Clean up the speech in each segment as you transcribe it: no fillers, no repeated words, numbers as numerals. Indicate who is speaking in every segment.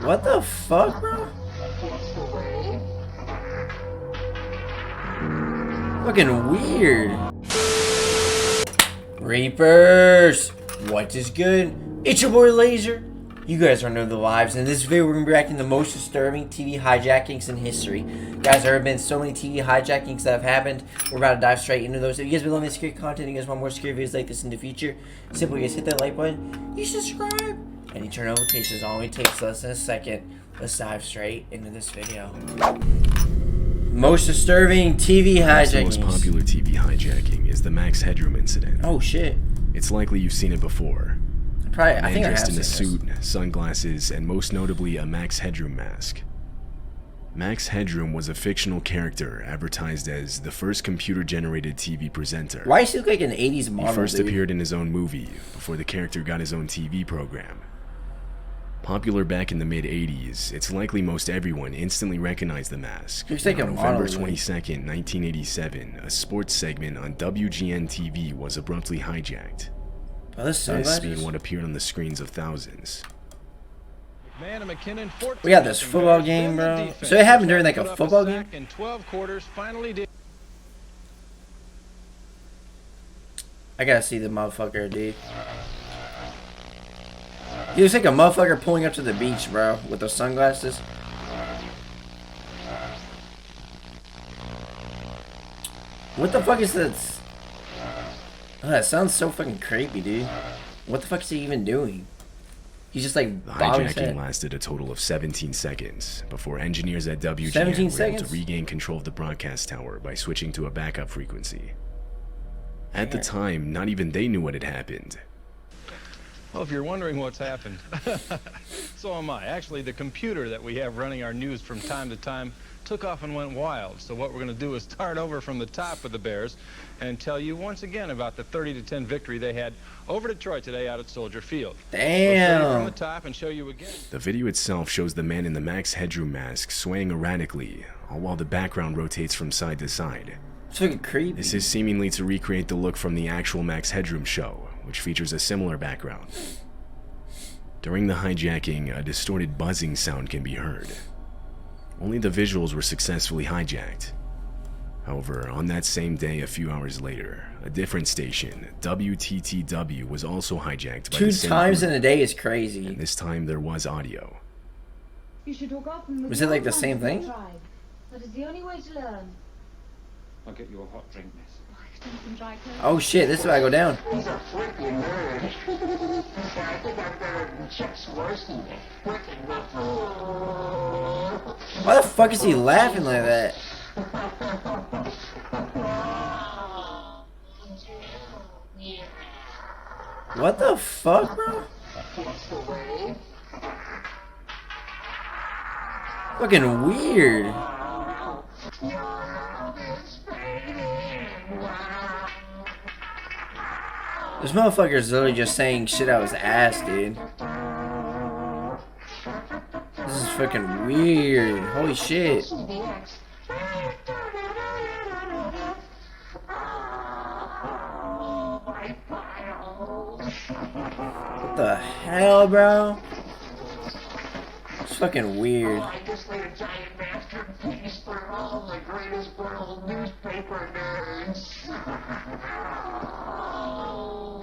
Speaker 1: What the fuck, bro? Fucking weird. Reapers, what is good? It's your boy Laser. You guys are new to the lives. In this video, we're gonna be reacting to the most disturbing TV hijackings in history. Guys, there have been so many TV hijackings that have happened. We're about to dive straight into those. If you guys been loving this scary content, you guys want more scary videos like this in the future, simply just hit that like button, you subscribe, and you turn notifications on. It takes less than a second. Let's dive straight into this video. Most disturbing TV hijackings.
Speaker 2: The most popular TV hijacking is the Max Headroom Incident.
Speaker 1: Oh shit.
Speaker 2: It's likely you've seen it before.
Speaker 1: Probably,
Speaker 2: A man
Speaker 1: I think I have
Speaker 2: dressed in a
Speaker 1: seen
Speaker 2: suit, sunglasses, and most notably a Max Headroom mask. Max Headroom was a fictional character advertised as the first computer-generated TV presenter.
Speaker 1: Why does he look like an 80s model?
Speaker 2: He first appeared in his own movie before the character got his own TV program. Popular back in the mid-80s, it's likely most everyone instantly recognized the mask.
Speaker 1: Looks like
Speaker 2: on
Speaker 1: a
Speaker 2: November
Speaker 1: model,
Speaker 2: 22nd, 1987, a sports segment on WGN-TV was abruptly hijacked.
Speaker 1: Oh, this
Speaker 2: being what appeared on the screens of thousands.
Speaker 1: We got this football game, bro. So it happened during like a football game?
Speaker 3: In 12 quarters, finally did.
Speaker 1: I gotta see the motherfucker, dude. He looks like a motherfucker pulling up to the beach, bro, with those sunglasses. What the fuck is this? Oh, that sounds so fucking creepy, dude. What the fuck is he even doing? He's just like
Speaker 2: The
Speaker 1: bobbing his
Speaker 2: hijacking
Speaker 1: head.
Speaker 2: lasted a total of 17 seconds before engineers at WGN
Speaker 1: 17
Speaker 2: were able
Speaker 1: seconds?
Speaker 2: to regain control of the broadcast tower by switching to a backup frequency. At the time, not even they knew what had happened.
Speaker 3: Well, if you're wondering what's happened, so am I. Actually, the computer that we have running our news from time to time took off and went wild. So what we're going to do is start over from the top with the Bears and tell you once again about the 30-10 victory they had over Detroit today out at Soldier Field.
Speaker 1: Damn.
Speaker 3: We'll from the top and show you again.
Speaker 2: The video itself shows the man in the Max Headroom mask swaying erratically, all while the background rotates from side to side.
Speaker 1: It's fucking creepy.
Speaker 2: This is seemingly to recreate the look from the actual Max Headroom show, which features a similar background. During the hijacking, a distorted buzzing sound can be heard. Only the visuals were successfully hijacked. However, on that same day, a few hours later, a different station, WTTW, was also hijacked by the same
Speaker 1: 2 times
Speaker 2: group,
Speaker 1: in a day is crazy.
Speaker 2: and this time there was audio.
Speaker 1: Was it like the same thing?
Speaker 4: That is the only way to learn.
Speaker 5: I'll get you a hot drink, miss.
Speaker 1: Oh shit, this is about to go down.
Speaker 6: He's a freaking nerd. I think I'm better than 𝐿𝐿𝐴𝐿𝐴. Freaking
Speaker 1: Why the fuck is he laughing like that? What the fuck, bro? Fucking weird. This motherfucker's literally just saying shit out his ass, dude. This is fucking weird. Holy shit. What the hell, bro? It's fucking weird.
Speaker 6: I just made a giant masterpiece for all the greatest world newspaper nerds.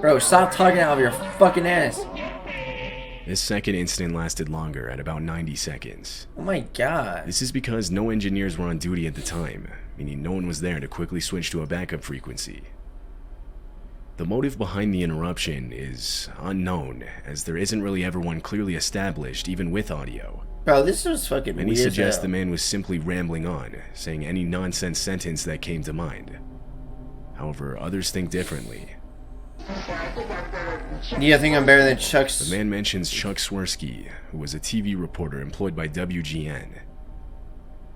Speaker 1: Bro, stop talking out of your fucking ass.
Speaker 2: This second incident lasted longer, at about 90 seconds.
Speaker 1: Oh my god.
Speaker 2: This is because no engineers were on duty at the time, meaning no one was there to quickly switch to a backup frequency. The motive behind the interruption is unknown, as there isn't really ever one clearly established, even with audio.
Speaker 1: Bro, this was fucking
Speaker 2: Many
Speaker 1: weird.
Speaker 2: suggest the man was simply rambling on, saying any nonsense sentence that came to mind. However, others think differently.
Speaker 1: Yeah, I think I'm better than Chuck's.
Speaker 2: The man mentions Chuck Swirsky, who was a TV reporter employed by WGN.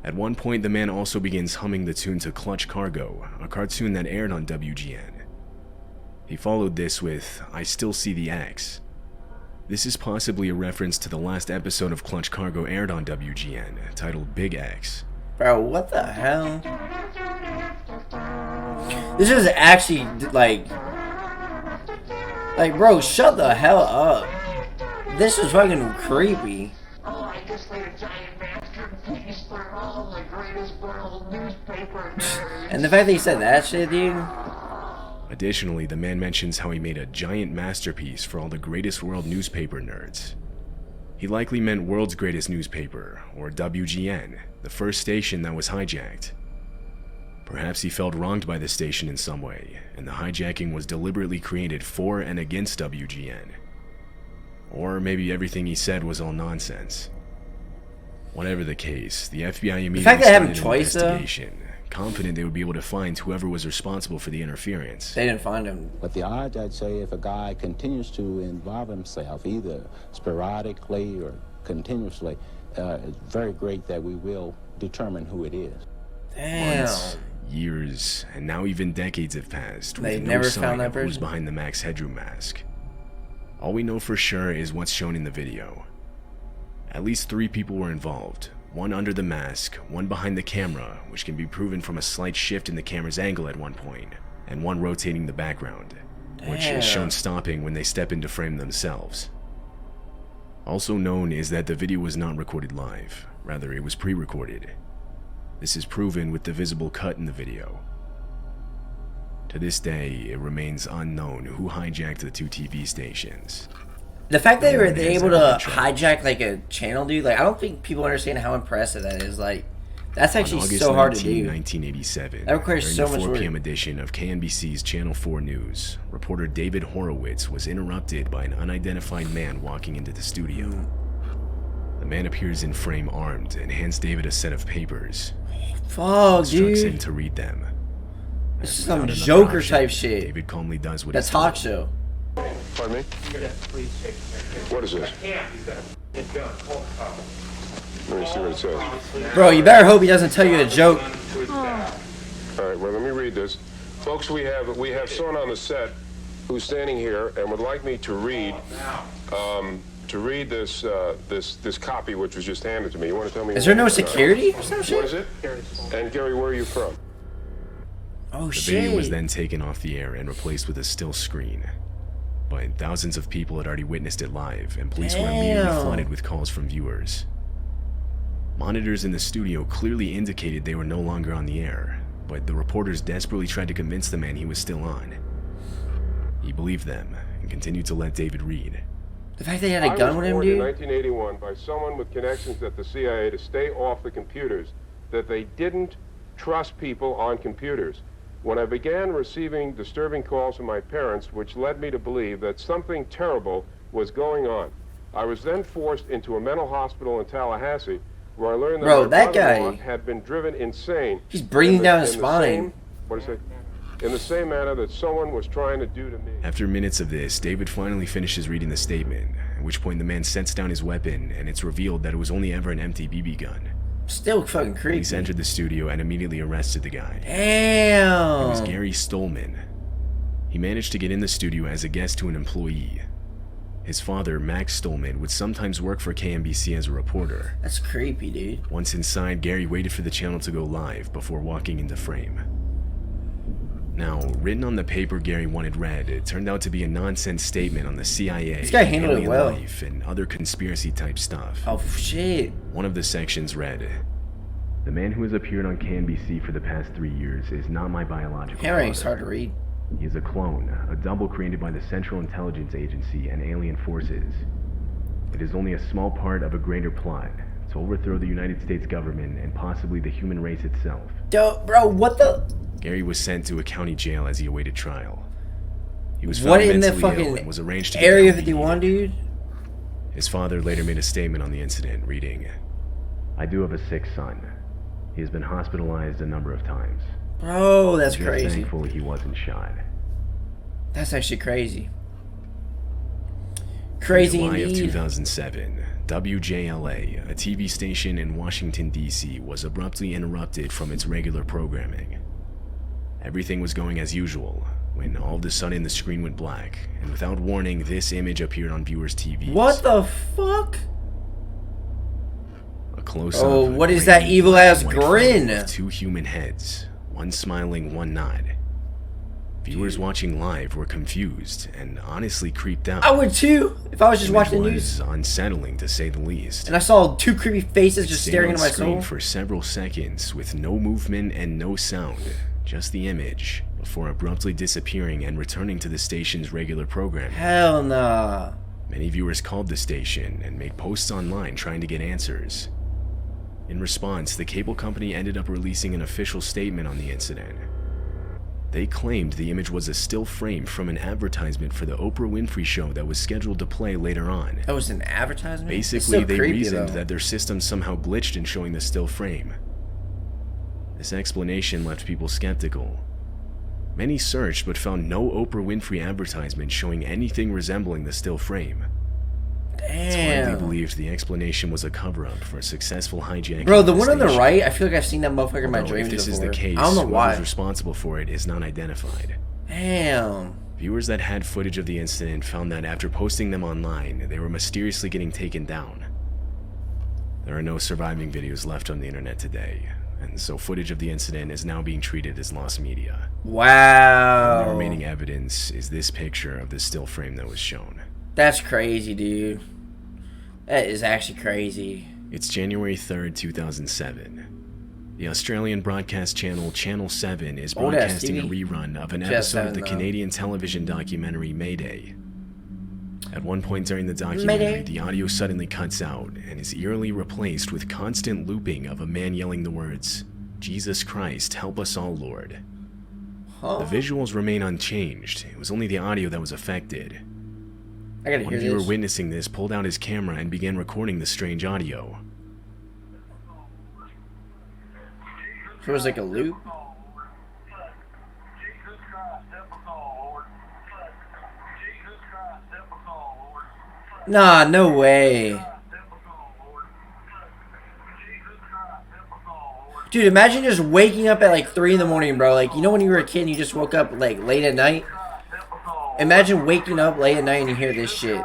Speaker 2: At one point, the man also begins humming the tune to Clutch Cargo, a cartoon that aired on WGN. He followed this with I Still See the X. This is possibly a reference to the last episode of Clutch Cargo aired on WGN, titled Big X.
Speaker 1: Bro, what the hell? This is actually, like, bro, shut the hell up. This is fucking creepy.
Speaker 6: Oh, I just made a giant masterpiece for all the greatest world newspaper nerds.
Speaker 1: And the fact that he said that shit, dude.
Speaker 2: Additionally, the man mentions how he made a giant masterpiece for all the greatest world newspaper nerds. He likely meant World's Greatest Newspaper, or WGN, the first station that was hijacked. Perhaps he felt wronged by the station in some way, and the hijacking was deliberately created for and against WGN. Or maybe everything he said was all nonsense. Whatever the case, the FBI immediately
Speaker 1: fact that they have a
Speaker 2: started an
Speaker 1: choice, though?
Speaker 2: investigation, confident they would be able to find whoever was responsible for the interference.
Speaker 1: They didn't find him.
Speaker 7: But the odds, I'd say, if a guy continues to involve himself, either sporadically or continuously, it's very great that we will determine who it is.
Speaker 1: Damn.
Speaker 2: Months, years, and now even decades have passed.
Speaker 1: They
Speaker 2: with
Speaker 1: never
Speaker 2: no sign
Speaker 1: found that
Speaker 2: of who's
Speaker 1: person?
Speaker 2: behind the Max Headroom mask. All we know for sure is what's shown in the video. At least 3 people were involved. One under the mask, one behind the camera, which can be proven from a slight shift in the camera's angle at one point, and one rotating the background, which is shown stopping when they step into frame themselves. Also known is that the video was not recorded live, rather it was pre-recorded. This is proven with the visible cut in the video. To this day, it remains unknown who hijacked the 2 TV stations.
Speaker 1: The fact that they were
Speaker 2: Everyone has
Speaker 1: able
Speaker 2: their own
Speaker 1: to
Speaker 2: troubles.
Speaker 1: hijack like a channel, dude, like I don't think people understand how impressive that is. Like, that's actually
Speaker 2: On August
Speaker 1: so hard
Speaker 2: 19,
Speaker 1: to do.
Speaker 2: 1987,
Speaker 1: That requires
Speaker 2: during
Speaker 1: so
Speaker 2: the
Speaker 1: much
Speaker 2: 4
Speaker 1: work.
Speaker 2: p.m. edition of KNBC's Channel 4 News, reporter David Horowitz was interrupted by an unidentified man walking into the studio. The man appears in frame armed and hands David a set of papers.
Speaker 1: Fuck,
Speaker 2: Instructs him
Speaker 1: dude.
Speaker 2: to read them.
Speaker 1: This is
Speaker 2: And
Speaker 1: some
Speaker 2: without another
Speaker 1: Joker
Speaker 2: option,
Speaker 1: type shit.
Speaker 2: David calmly does what
Speaker 1: That
Speaker 2: he's
Speaker 1: talk
Speaker 2: told.
Speaker 1: show.
Speaker 8: Pardon me? What is this? Let me see what it says.
Speaker 1: Bro, you better hope he doesn't tell you a joke.
Speaker 8: All right, well, let me read this. Folks, we have someone on the set who's standing here and would like me to read this copy which was just handed to me. You want to tell me?
Speaker 1: Is there no security or some
Speaker 8: What
Speaker 1: shit?
Speaker 8: is it? And Gary, where are you from?
Speaker 1: Oh
Speaker 2: The video was
Speaker 1: shit.
Speaker 2: then taken off the air and replaced with a still screen. But thousands of people had already witnessed it live, and police were immediately
Speaker 1: Damn.
Speaker 2: flooded with calls from viewers. Monitors in the studio clearly indicated they were no longer on the air, but the reporters desperately tried to convince the man he was still on. He believed them and continued to let David read.
Speaker 1: The fact that he had a gun with him,
Speaker 8: I was warned in
Speaker 1: dude.
Speaker 8: 1981 by someone with connections at the CIA to stay off the computers, that they didn't trust people on computers. When I began receiving disturbing calls from my parents, which led me to believe that something terrible was going on, I was then forced into a mental hospital in Tallahassee, where I learned that
Speaker 1: Bro,
Speaker 8: my
Speaker 1: that
Speaker 8: brother-in-law
Speaker 1: guy-
Speaker 8: had been driven insane.
Speaker 1: He's breathing
Speaker 8: in
Speaker 1: down his
Speaker 8: in
Speaker 1: spine.
Speaker 8: What is it? In the same manner that someone was trying to do to me.
Speaker 2: After minutes of this, David finally finishes reading the statement, at which point the man sets down his weapon, and it's revealed that it was only ever an empty BB gun.
Speaker 1: Still fucking
Speaker 2: Police
Speaker 1: creepy.
Speaker 2: entered the studio and immediately arrested the guy. It was
Speaker 1: Damn.
Speaker 2: Gary Stolman. He managed to get in the studio as a guest to an employee. His father, Max Stolman, would sometimes work for KNBC as a reporter.
Speaker 1: That's creepy, dude.
Speaker 2: Once inside, Gary waited for the channel to go live before walking into frame. Now, written on the paper Gary wanted read, it turned out to be a nonsense statement on the CIA,
Speaker 1: This guy handled it
Speaker 2: alien
Speaker 1: well.
Speaker 2: life, and other conspiracy-type stuff.
Speaker 1: Oh shit.
Speaker 2: One of the sections read, "The man who has appeared on KNBC for the past 3 years is not my biological
Speaker 1: Handwriting's
Speaker 2: father.
Speaker 1: hard to read.
Speaker 2: He is a clone, a double created by the Central Intelligence Agency and alien forces. It is only a small part of a greater plot to overthrow the United States government and possibly the human race itself."
Speaker 1: Bro, what the?
Speaker 2: Gary was sent to a county jail as he awaited trial. He was
Speaker 1: What
Speaker 2: found
Speaker 1: in the
Speaker 2: mentally ill
Speaker 1: fucking
Speaker 2: and was arranged to get
Speaker 1: Area
Speaker 2: healthy.
Speaker 1: 51, dude?
Speaker 2: His father later made a statement on the incident, reading, "I do have a sick son. He has been hospitalized a number of times.
Speaker 1: Bro, that's
Speaker 2: We are
Speaker 1: crazy.
Speaker 2: thankful he wasn't shot."
Speaker 1: That's actually crazy. Crazy
Speaker 2: In July of
Speaker 1: indeed.
Speaker 2: 2007, WJLA, a TV station in Washington, D.C., was abruptly interrupted from its regular programming. Everything was going as usual, when all of a sudden the screen went black, and without warning, this image appeared on viewers' TVs.
Speaker 1: What the fuck?
Speaker 2: A close-up.
Speaker 1: Oh, what is
Speaker 2: grainy
Speaker 1: that evil-ass
Speaker 2: white photo
Speaker 1: grin?
Speaker 2: of 2 human heads, one smiling, one not. Viewers watching live were confused and honestly creeped out.
Speaker 1: I would too if I was just watching the
Speaker 2: It
Speaker 1: news.
Speaker 2: was unsettling to say the least.
Speaker 1: And I saw two creepy faces just
Speaker 2: Stayed
Speaker 1: staring
Speaker 2: on
Speaker 1: into my
Speaker 2: screen
Speaker 1: soul.
Speaker 2: for several seconds with no movement and no sound, just the image, before abruptly disappearing and returning to the station's regular programming.
Speaker 1: Hell nah.
Speaker 2: Many viewers called the station and made posts online trying to get answers. In response, the cable company ended up releasing an official statement on the incident. They claimed the image was a still frame from an advertisement for the Oprah Winfrey Show that was scheduled to play later on.
Speaker 1: That was an advertisement?
Speaker 2: Basically, they reasoned that their system somehow glitched in showing the still frame. This explanation left people skeptical. Many searched but found no Oprah Winfrey advertisement showing anything resembling the still frame. It's widely
Speaker 1: Damn.
Speaker 2: believed the explanation was a cover-up for a successful hijacking.
Speaker 1: Bro, the one on the
Speaker 2: station.
Speaker 1: right, I feel like I've seen that motherfucker in my
Speaker 2: Although
Speaker 1: dreams
Speaker 2: if this
Speaker 1: before.
Speaker 2: is the case,
Speaker 1: I don't know
Speaker 2: whoever's
Speaker 1: why.
Speaker 2: responsible for it is not identified.
Speaker 1: Damn.
Speaker 2: Viewers that had footage of the incident found that after posting them online, they were mysteriously getting taken down. There are no surviving videos left on the internet today, and so footage of the incident is now being treated as lost media.
Speaker 1: Wow.
Speaker 2: The remaining evidence is this picture of the still frame that was shown.
Speaker 1: That's crazy, dude. That is actually crazy.
Speaker 2: It's January 3rd, 2007. The Australian broadcast channel Channel 7 is
Speaker 1: Old ass
Speaker 2: broadcasting a
Speaker 1: TV.
Speaker 2: rerun of an
Speaker 1: Just
Speaker 2: episode of the
Speaker 1: 7 though.
Speaker 2: Canadian television documentary Mayday. At one point during the documentary,
Speaker 1: Mayday.
Speaker 2: the audio suddenly cuts out and is eerily replaced with constant looping of a man yelling the words, "Jesus Christ, help us all, Lord."
Speaker 1: Huh?
Speaker 2: The visuals remain unchanged. It was only the audio that was affected.
Speaker 1: I gotta
Speaker 2: One
Speaker 1: hear
Speaker 2: viewer
Speaker 1: this.
Speaker 2: witnessing this pulled out his camera and began recording the strange audio.
Speaker 1: So it was like a loop? Nah, no way. Dude, imagine just waking up at like 3 in the morning, bro. Like, you know when you were a kid and you just woke up like late at night? Imagine waking up late at night and you hear this shit.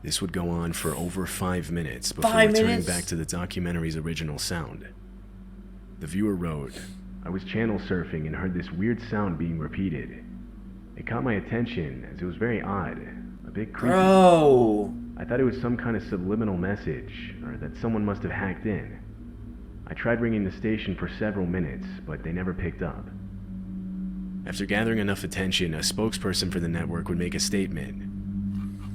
Speaker 2: This would go on for over 5 minutes before
Speaker 1: 5
Speaker 2: returning
Speaker 1: minutes?
Speaker 2: back to the documentary's original sound. The viewer wrote, "I was channel surfing and heard this weird sound being repeated. It caught my attention as it was very odd, a bit creepy.
Speaker 1: Bro.
Speaker 2: I thought it was some kind of subliminal message, or that someone must have hacked in. I tried ringing the station for several minutes, but they never picked up." After gathering enough attention, a spokesperson for the network would make a statement.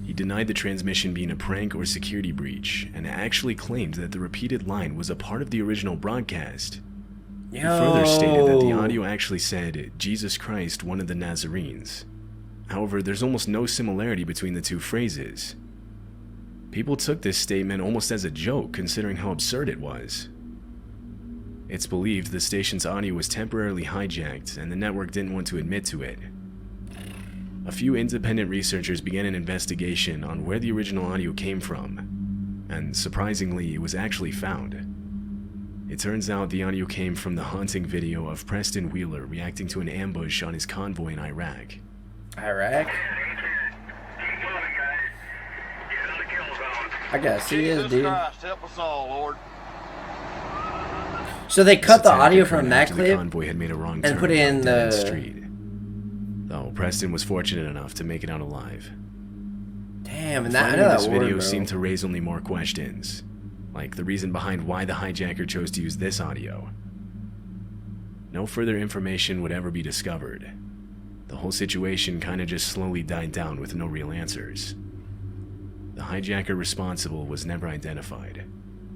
Speaker 2: He denied the transmission being a prank or security breach, and actually claimed that the repeated line was a part of the original broadcast. He further stated that the audio actually said, "Jesus Christ, one of the Nazarenes." However, there's almost no similarity between the two phrases. People took this statement almost as a joke, considering how absurd it was. It's believed the station's audio was temporarily hijacked, and the network didn't want to admit to it. A few independent researchers began an investigation on where the original audio came from, and surprisingly, it was actually found. It turns out the audio came from the haunting video of Preston Wheeler reacting to an ambush on his convoy in Iraq.
Speaker 1: Iraq? I gotta see this, dude. So they cut the audio from that
Speaker 2: The
Speaker 1: clip
Speaker 2: convoy had made a wrong
Speaker 1: and
Speaker 2: turn
Speaker 1: put it in
Speaker 2: down Dead End
Speaker 1: the...
Speaker 2: street. Though Preston was fortunate enough to make it out alive.
Speaker 1: Damn, and
Speaker 2: The
Speaker 1: that, I
Speaker 2: finding
Speaker 1: know
Speaker 2: of
Speaker 1: that
Speaker 2: this
Speaker 1: word,
Speaker 2: video
Speaker 1: bro.
Speaker 2: seemed to raise only more questions, like the reason behind why the hijacker chose to use this audio. No further information would ever be discovered. The whole situation kinda just slowly died down with no real answers. The hijacker responsible was never identified.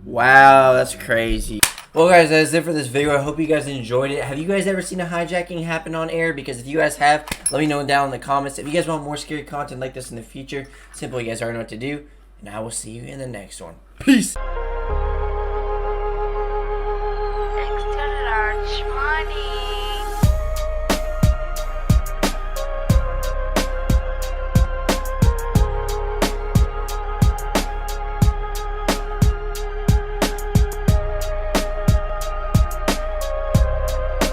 Speaker 1: Wow, that's crazy. Well, guys, that's it for this video. I hope you guys enjoyed it. Have you guys ever seen a hijacking happen on air? Because if you guys have, let me know down in the comments. If you guys want more scary content like this in the future, simply you guys already know what to do. And I will see you in the next one. Peace.
Speaker 9: Extra large money.